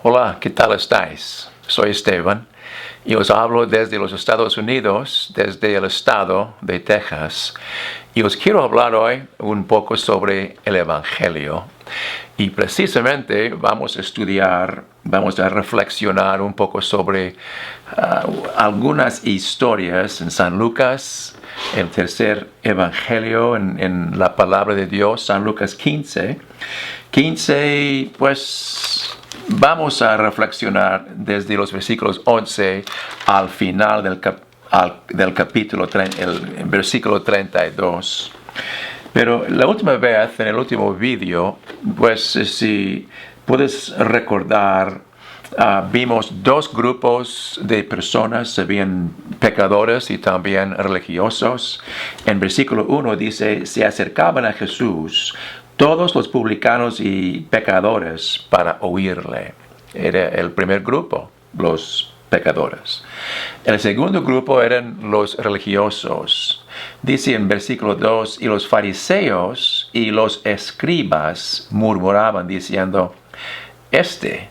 Hola, ¿qué tal estáis? Soy Esteban y os hablo desde los Estados Unidos, desde el estado de Texas. Y os quiero hablar hoy un poco sobre el Evangelio. Y precisamente vamos a reflexionar un poco sobre algunas historias en San Lucas, el tercer Evangelio en la palabra de Dios, San Lucas 15. Pues vamos a reflexionar desde los versículos 11 al final del capítulo, el versículo 32. Pero la última vez, en el último vídeo, pues si puedes recordar, vimos dos grupos de personas, habían pecadores y también religiosos. En versículo 1 dice, se acercaban a Jesús todos los publicanos y pecadores para oírle. Era el primer grupo, los pecadores. El segundo grupo eran los religiosos. Dice en versículo 2, y los fariseos y los escribas murmuraban diciendo,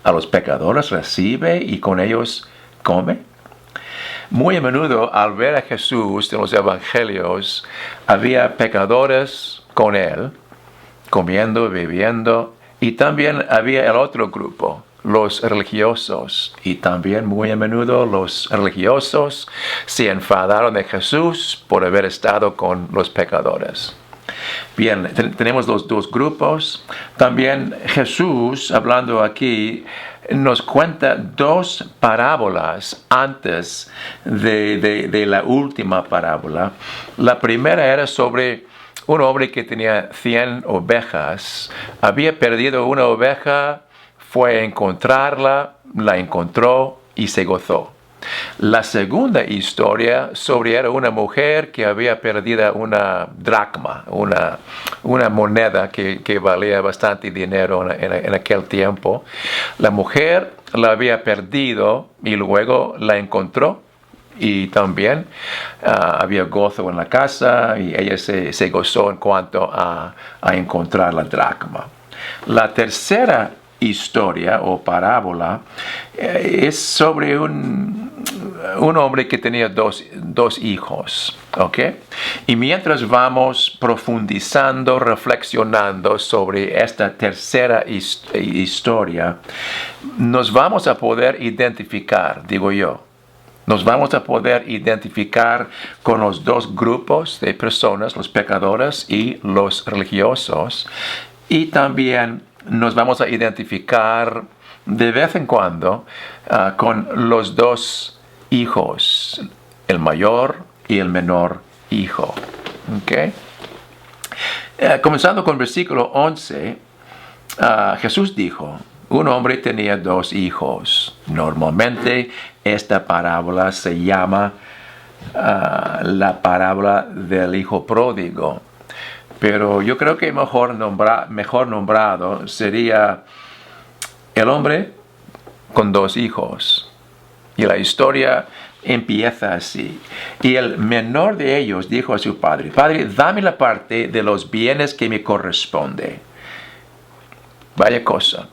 a los pecadores recibe y con ellos come. Muy a menudo al ver a Jesús en los evangelios, había pecadores con él, comiendo, bebiendo, y también había el otro grupo, los religiosos, y también muy a menudo los religiosos se enfadaron de Jesús por haber estado con los pecadores. Bien, tenemos los dos grupos. También Jesús, hablando aquí, nos cuenta dos parábolas antes de la última parábola. La primera era sobre un hombre que tenía 100 ovejas. Había perdido una oveja, fue a encontrarla, la encontró y se gozó. La segunda historia era una mujer que había perdido una dracma, una moneda que valía bastante dinero en aquel tiempo. La mujer la había perdido y luego la encontró. Y también había gozo en la casa y ella se gozó en cuanto a encontrar la dracma. La tercera historia o parábola es sobre un hombre que tenía dos hijos, ¿ok? Y mientras vamos profundizando, reflexionando sobre esta tercera historia, nos vamos a poder identificar, digo yo, nos vamos a poder identificar con los dos grupos de personas, los pecadores y los religiosos, y también nos vamos a identificar de vez en cuando con los dos hijos, el mayor y el menor hijo. ¿Okay? Comenzando con el versículo 11, Jesús dijo, un hombre tenía dos hijos. Normalmente esta parábola se llama la parábola del hijo pródigo. Pero yo creo que mejor nombrado sería el hombre con dos hijos. Y la historia empieza así. Y el menor de ellos dijo a su padre, Padre, dame la parte de los bienes que me corresponde. Vaya cosa.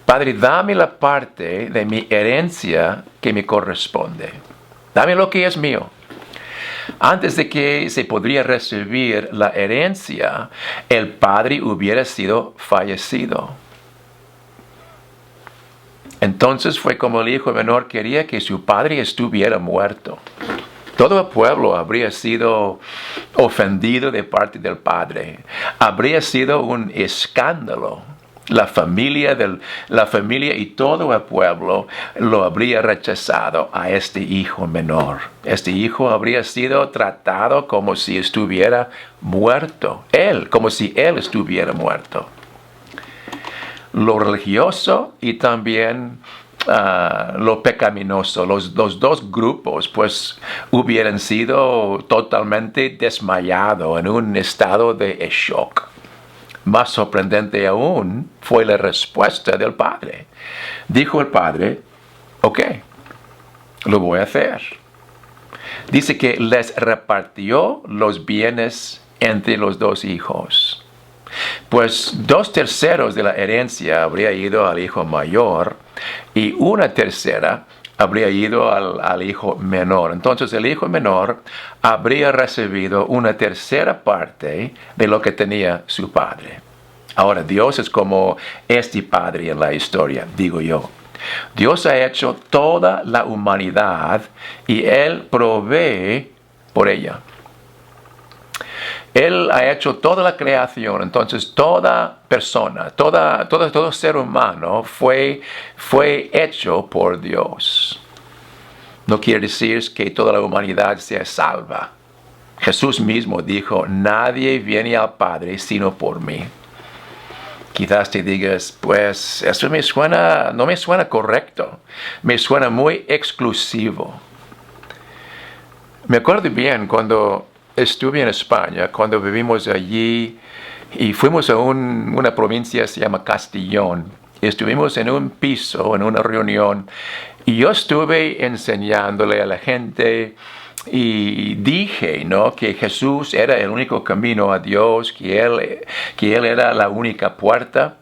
Padre, dame la parte de mi herencia que me corresponde. Dame lo que es mío. Antes de que se podría recibir la herencia, el padre hubiera sido fallecido. Entonces fue como el hijo menor quería que su padre estuviera muerto. Todo el pueblo habría sido ofendido de parte del padre. Habría sido un escándalo. La familia y todo el pueblo lo habría rechazado a este hijo menor. Este hijo habría sido tratado como si estuviera muerto. Como si él estuviera muerto. Lo religioso y también lo pecaminoso, los dos grupos, pues hubieran sido totalmente desmayados en un estado de shock. Más sorprendente aún fue la respuesta del padre. Dijo el padre, ok, lo voy a hacer. Dice que les repartió los bienes entre los dos hijos. Pues 2/3 de la herencia habría ido al hijo mayor y una tercera habría ido al hijo menor. Entonces el hijo menor habría recibido una tercera parte de lo que tenía su padre. Ahora, Dios es como este padre en la historia, digo yo. Dios ha hecho toda la humanidad y Él provee por ella. Él ha hecho toda la creación, entonces toda persona, todo ser humano fue hecho por Dios. No quiere decir que toda la humanidad sea salva. Jesús mismo dijo, nadie viene al Padre sino por mí. Quizás te digas, pues eso no me suena correcto, me suena muy exclusivo. Me acuerdo bien cuando estuve en España, cuando vivimos allí y fuimos a una provincia que se llama Castellón. Estuvimos en un piso, en una reunión, y yo estuve enseñándole a la gente y dije, ¿no?, que Jesús era el único camino a Dios, que Él era la única puerta.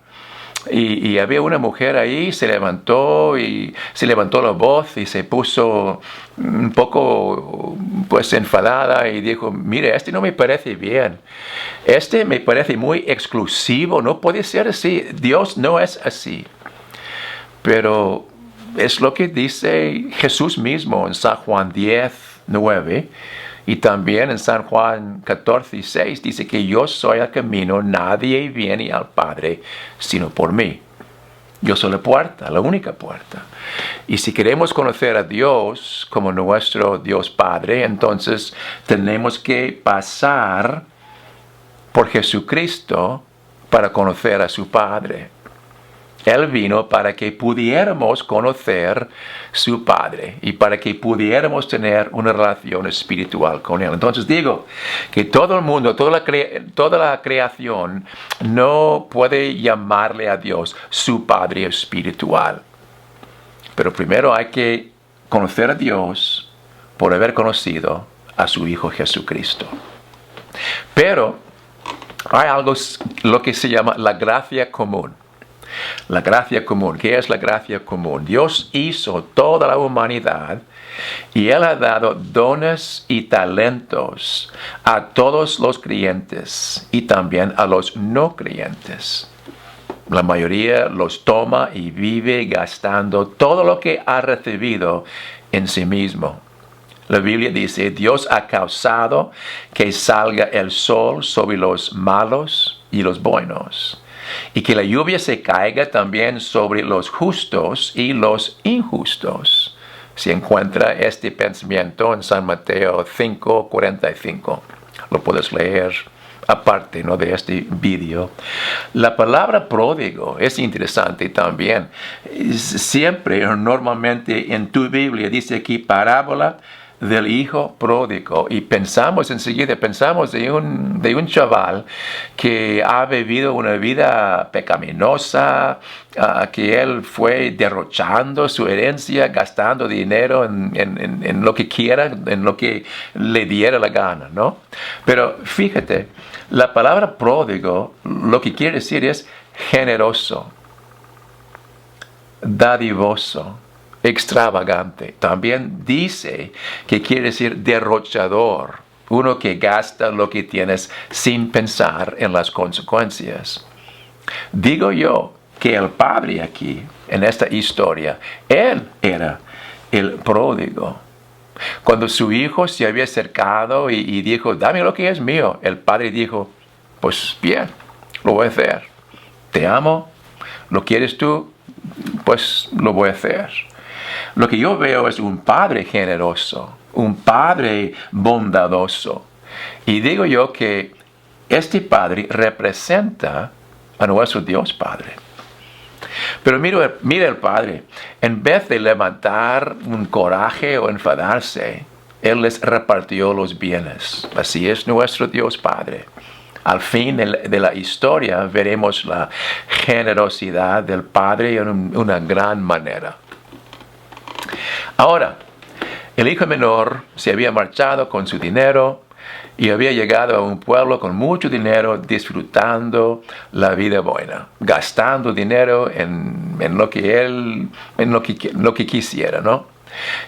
Y había una mujer ahí, se levantó la voz y se puso un poco pues enfadada y dijo, mire, este no me parece bien, este me parece muy exclusivo, no puede ser así, Dios no es así. Pero es lo que dice Jesús mismo en San Juan 10:9. Y también en San Juan 14:6 dice que yo soy el camino, nadie viene al Padre sino por mí. Yo soy la puerta, la única puerta. Y si queremos conocer a Dios como nuestro Dios Padre, entonces tenemos que pasar por Jesucristo para conocer a su Padre. Él vino para que pudiéramos conocer su Padre y para que pudiéramos tener una relación espiritual con Él. Entonces digo que todo el mundo, toda la creación no puede llamarle a Dios su Padre espiritual. Pero primero hay que conocer a Dios por haber conocido a su Hijo Jesucristo. Pero hay algo, lo que se llama la gracia común. La gracia común. ¿Qué es la gracia común? Dios hizo toda la humanidad y Él ha dado dones y talentos a todos los creyentes y también a los no creyentes. La mayoría los toma y vive gastando todo lo que ha recibido en sí mismo. La Biblia dice, Dios ha causado que salga el sol sobre los malos y los buenos, y que la lluvia se caiga también sobre los justos y los injustos. Se encuentra este pensamiento en San Mateo 5:45. Lo puedes leer aparte, ¿no?, de este vídeo. La palabra pródigo es interesante también. Siempre, normalmente en tu Biblia dice aquí parábola del hijo pródigo, y pensamos de un chaval que ha vivido una vida pecaminosa, que él fue derrochando su herencia, gastando dinero en lo que quiera, en lo que le diera la gana, ¿no? Pero fíjate, la palabra pródigo lo que quiere decir es generoso, dadivoso, extravagante. También dice que quiere decir derrochador, uno que gasta lo que tienes sin pensar en las consecuencias. Digo yo que el padre aquí, en esta historia, él era el pródigo. Cuando su hijo se había acercado y dijo, dame lo que es mío, el padre dijo, pues bien, lo voy a hacer. Te amo, ¿lo quieres tú? Pues lo voy a hacer. Lo que yo veo es un padre generoso, un padre bondadoso. Y digo yo que este padre representa a nuestro Dios Padre. Pero mira el padre, en vez de levantar un coraje o enfadarse, él les repartió los bienes. Así es nuestro Dios Padre. Al fin de la historia veremos la generosidad del Padre en una gran manera. Ahora, el hijo menor se había marchado con su dinero, y había llegado a un pueblo con mucho dinero, disfrutando la vida buena, gastando dinero en lo que quisiera, ¿no?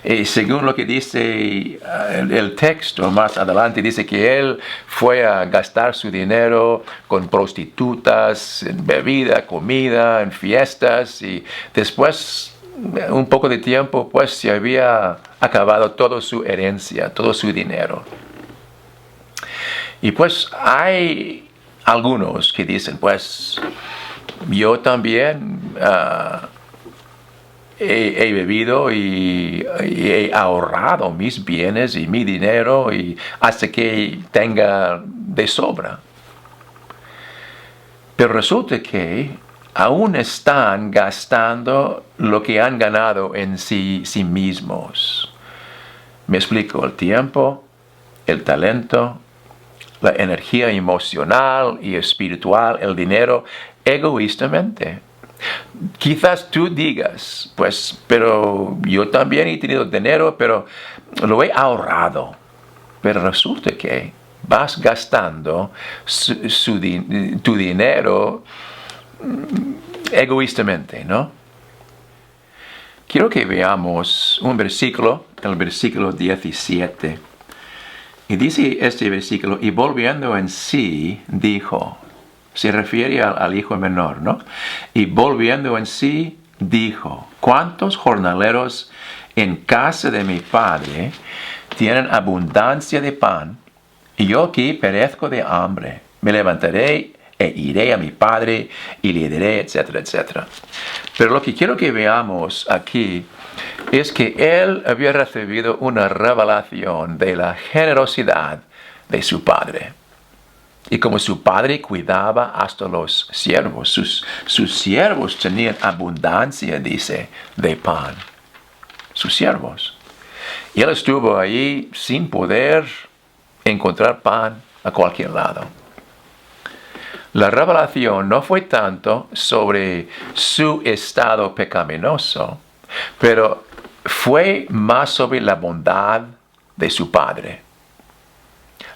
Y según lo que dice el texto más adelante, dice que él fue a gastar su dinero con prostitutas, en bebida, comida, en fiestas, y después, un poco de tiempo, pues se había acabado toda su herencia, todo su dinero. Y pues hay algunos que dicen, pues yo también he bebido y he ahorrado mis bienes y mi dinero y hasta que tenga de sobra. Pero resulta que aún están gastando lo que han ganado en sí mismos. Me explico, el tiempo, el talento, la energía emocional y espiritual, el dinero, egoístamente. Quizás tú digas, pues, pero yo también he tenido dinero, pero lo he ahorrado. Pero resulta que vas gastando tu dinero egoístamente, ¿no? Quiero que veamos un versículo, el versículo 17. Y dice este versículo, y volviendo en sí, dijo, se refiere al hijo menor, ¿no? Y volviendo en sí, dijo, ¿cuántos jornaleros en casa de mi padre tienen abundancia de pan? Y yo aquí perezco de hambre. Me levantaré e iré a mi padre y le diré, etcétera, etcétera. Pero lo que quiero que veamos aquí es que él había recibido una revelación de la generosidad de su padre. Y como su padre cuidaba hasta los siervos, sus siervos tenían abundancia, dice, de pan. Sus siervos. Y él estuvo ahí sin poder encontrar pan a cualquier lado. La revelación no fue tanto sobre su estado pecaminoso, pero fue más sobre la bondad de su padre.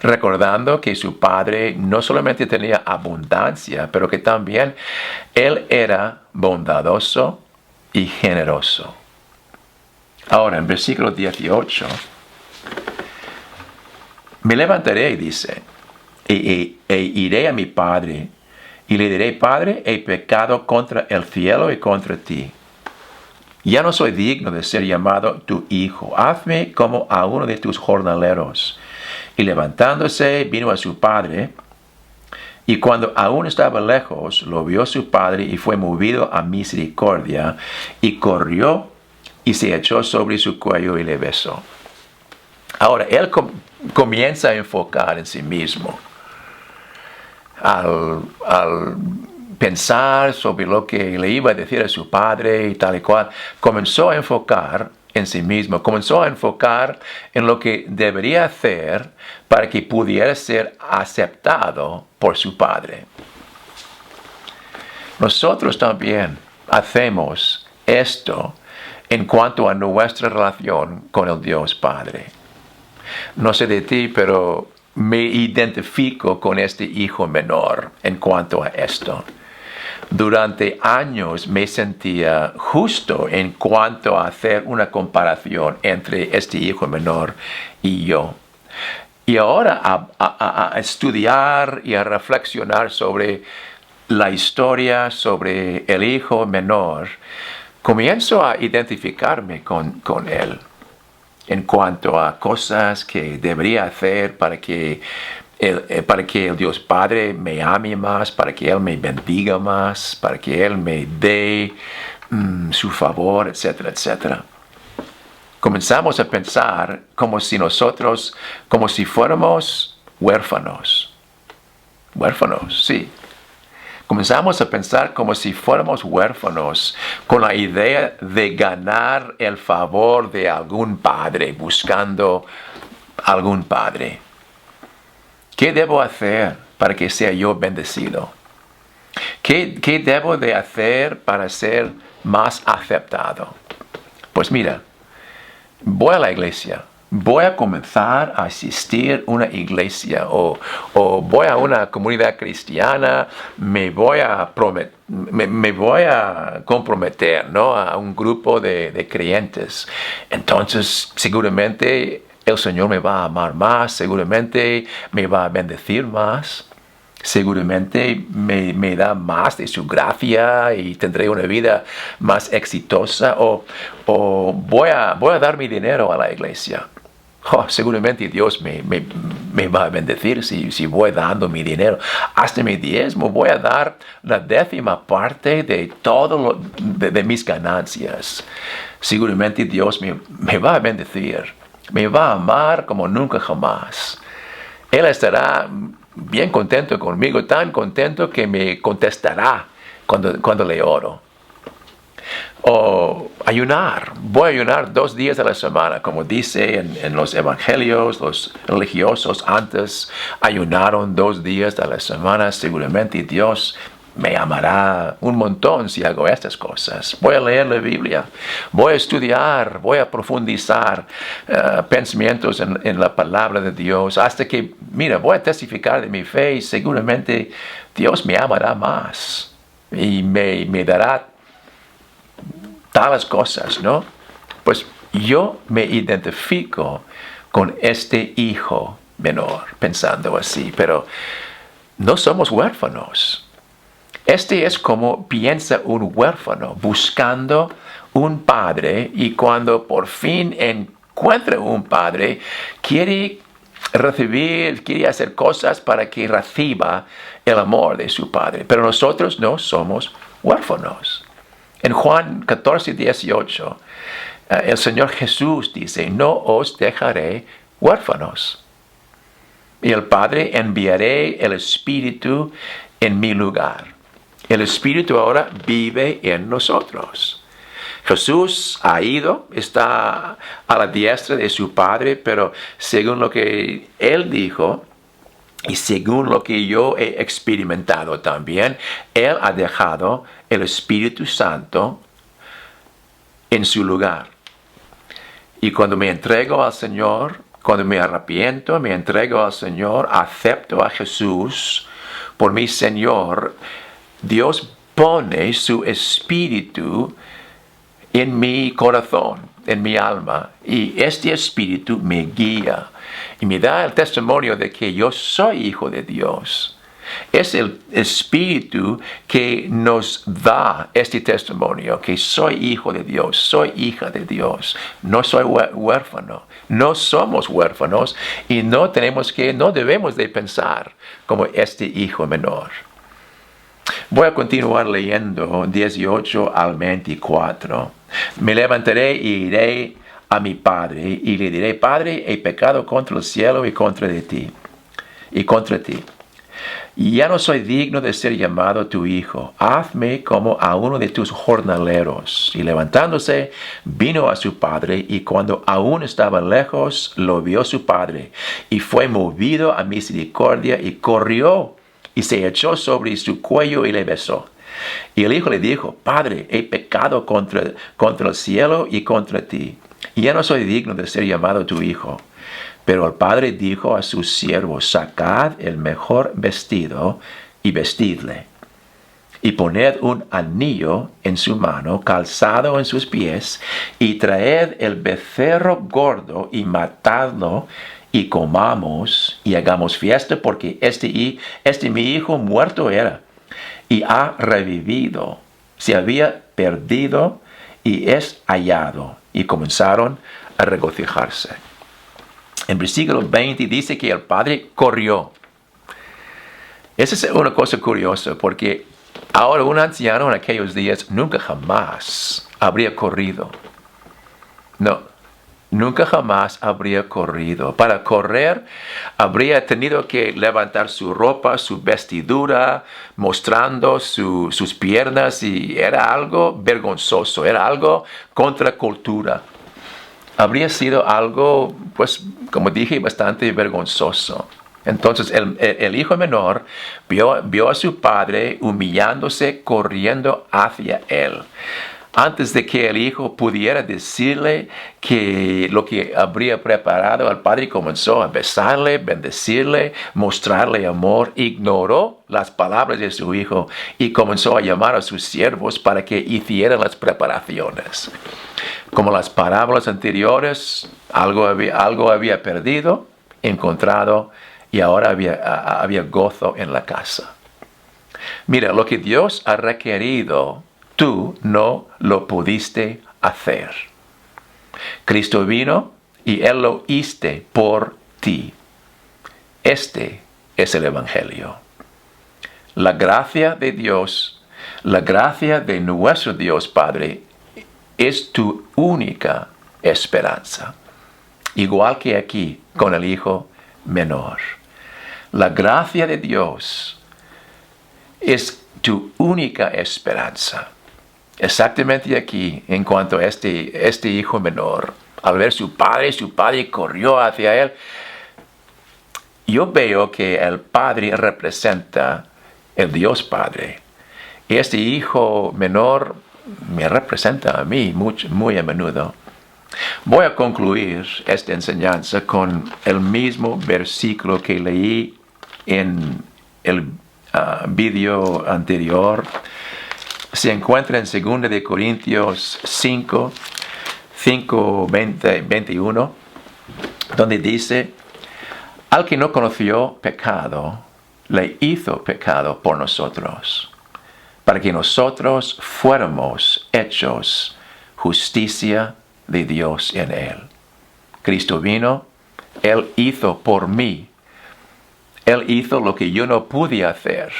Recordando que su padre no solamente tenía abundancia, pero que también él era bondadoso y generoso. Ahora, en versículo 18, me levantaré, dice, e iré a mi padre, y le diré, Padre, he pecado contra el cielo y contra ti. Ya no soy digno de ser llamado tu hijo. Hazme como a uno de tus jornaleros. Y levantándose, vino a su padre, y cuando aún estaba lejos, lo vio su padre y fue movido a misericordia, y corrió y se echó sobre su cuello y le besó. Ahora, él comienza a enfocar en sí mismo. Al pensar sobre lo que le iba a decir a su padre y tal y cual, comenzó a enfocar en sí mismo, comenzó a enfocar en lo que debería hacer para que pudiera ser aceptado por su padre. Nosotros también hacemos esto en cuanto a nuestra relación con el Dios Padre. No sé de ti, pero me identifico con este hijo menor en cuanto a esto. Durante años me sentía justo en cuanto a hacer una comparación entre este hijo menor y yo. Y ahora a estudiar y a reflexionar sobre la historia, sobre el hijo menor, comienzo a identificarme con él en cuanto a cosas que debería hacer para que el Dios Padre me ame más, para que Él me bendiga más, para que Él me dé su favor, etcétera, etcétera. Comenzamos a pensar como si fuéramos huérfanos. Huérfanos, sí. Comenzamos a pensar como si fuéramos huérfanos, con la idea de ganar el favor de algún padre, buscando algún padre. ¿Qué debo hacer para que sea yo bendecido? ¿Qué debo de hacer para ser más aceptado? Pues mira, voy a la iglesia, voy a comenzar a asistir a una iglesia o voy a una comunidad cristiana, me voy a comprometer, ¿no?, a un grupo de creyentes. Entonces, seguramente el Señor me va a amar más, seguramente me va a bendecir más. Seguramente me da más de su gracia y tendré una vida más exitosa. O voy a dar mi dinero a la iglesia. Seguramente Dios me va a bendecir si voy dando mi dinero. Hasta mi diezmo voy a dar la 10ª parte de todo de mis ganancias. Seguramente Dios me va a bendecir. Me va a amar como nunca jamás. Él estará bien contento conmigo, tan contento que me contestará cuando le oro. O ayunar. Voy a ayunar 2 días a la semana, como dice en los evangelios. Los religiosos antes ayunaron 2 días a la semana. Seguramente Dios me amará un montón si hago estas cosas. Voy a leer la Biblia, voy a estudiar, voy a profundizar pensamientos en la palabra de Dios, hasta que, voy a testificar de mi fe y seguramente Dios me amará más y me dará tales cosas, ¿no? Pues yo me identifico con este hijo menor, pensando así, pero no somos huérfanos. Este es como piensa un huérfano, buscando un padre, y cuando por fin encuentra un padre, quiere hacer cosas para que reciba el amor de su padre. Pero nosotros no somos huérfanos. En Juan 14:18, el Señor Jesús dice: no os dejaré huérfanos. Y el Padre enviaré el Espíritu en mi lugar. El Espíritu ahora vive en nosotros. Jesús está a la diestra de su Padre, pero según lo que Él dijo y según lo que yo he experimentado también, Él ha dejado el Espíritu Santo en su lugar. Y cuando me entrego al Señor, cuando me arrepiento, me entrego al Señor, acepto a Jesús por mi Señor, Dios pone su Espíritu en mi corazón, en mi alma, y este Espíritu me guía y me da el testimonio de que yo soy hijo de Dios. Es el Espíritu que nos da este testimonio, que soy hijo de Dios, soy hija de Dios, no soy huérfano, no somos huérfanos y no debemos de pensar como este hijo menor. Voy a continuar leyendo 18 al 24. Me levantaré y iré a mi padre y le diré: Padre, he pecado contra el cielo y contra ti. Y ya no soy digno de ser llamado tu hijo. Hazme como a uno de tus jornaleros. Y levantándose, vino a su padre, y cuando aún estaba lejos, lo vio su padre, y fue movido a misericordia, y corrió y se echó sobre su cuello y le besó. Y el hijo le dijo: Padre, he pecado contra el cielo y contra ti, y ya no soy digno de ser llamado tu hijo. Pero el padre dijo a sus siervos: Sacad el mejor vestido y vestidle, y poned un anillo en su mano, calzado en sus pies, y traed el becerro gordo y matadlo, y comamos y hagamos fiesta, porque este mi hijo muerto era y ha revivido, se había perdido y es hallado. Y comenzaron a regocijarse. En versículo 20 dice que el padre corrió. Esa es una cosa curiosa, porque ahora un anciano en aquellos días nunca jamás habría corrido. No. Nunca jamás habría corrido. Para correr, habría tenido que levantar su ropa, su vestidura, mostrando sus piernas, y era algo vergonzoso, era algo contra cultura. Habría sido algo, pues, como dije, bastante vergonzoso. Entonces el hijo menor vio a su padre humillándose, corriendo hacia él. antes de que el hijo pudiera decirle que lo que habría preparado, el padre comenzó a besarle, bendecirle, mostrarle amor, ignoró las palabras de su hijo y comenzó a llamar a sus siervos para que hicieran las preparaciones. Como las parábolas anteriores, algo había perdido, encontrado, y ahora había gozo en la casa. Mira, lo que Dios ha requerido, tú no lo pudiste hacer. Cristo vino y Él lo hizo por ti. Este es el Evangelio. La gracia de Dios, la gracia de nuestro Dios Padre, es tu única esperanza. Igual que aquí con el hijo menor. La gracia de Dios es tu única esperanza. Exactamente aquí, en cuanto a este hijo menor, al ver su padre corrió hacia él. Yo veo que el padre representa el Dios Padre. Y este hijo menor me representa a mí muy a menudo. Voy a concluir esta enseñanza con el mismo versículo que leí en el video anterior. Se encuentra en 2 de Corintios 5, 21, donde dice: al que no conoció pecado, le hizo pecado por nosotros, para que nosotros fuéramos hechos justicia de Dios en él. Cristo vino, Él hizo por mí. Él hizo lo que yo no pude hacer.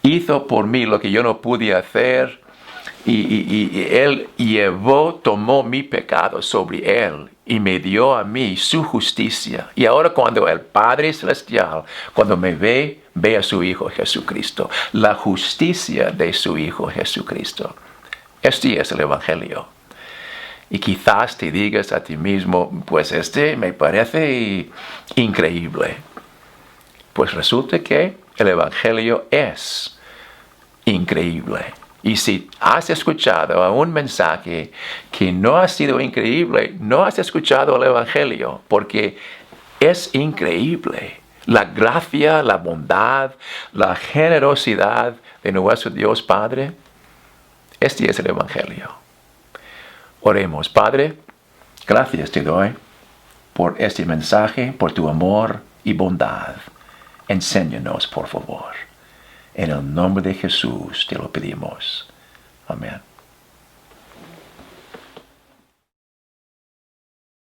Hizo por mí lo que yo no pude hacer y Él tomó mi pecado sobre Él y me dio a mí su justicia. Y ahora cuando el Padre Celestial, cuando me ve a su Hijo Jesucristo, la justicia de su Hijo Jesucristo. Este es el Evangelio. Y quizás te digas a ti mismo, pues me parece increíble. Pues resulta que el Evangelio es increíble. Y si has escuchado un mensaje que no ha sido increíble, no has escuchado el Evangelio, porque es increíble. La gracia, la bondad, la generosidad de nuestro Dios Padre. Este es el Evangelio. Oremos. Padre, gracias te doy por este mensaje, por tu amor y bondad. Enséñanos, por favor. En el nombre de Jesús te lo pedimos. Amén.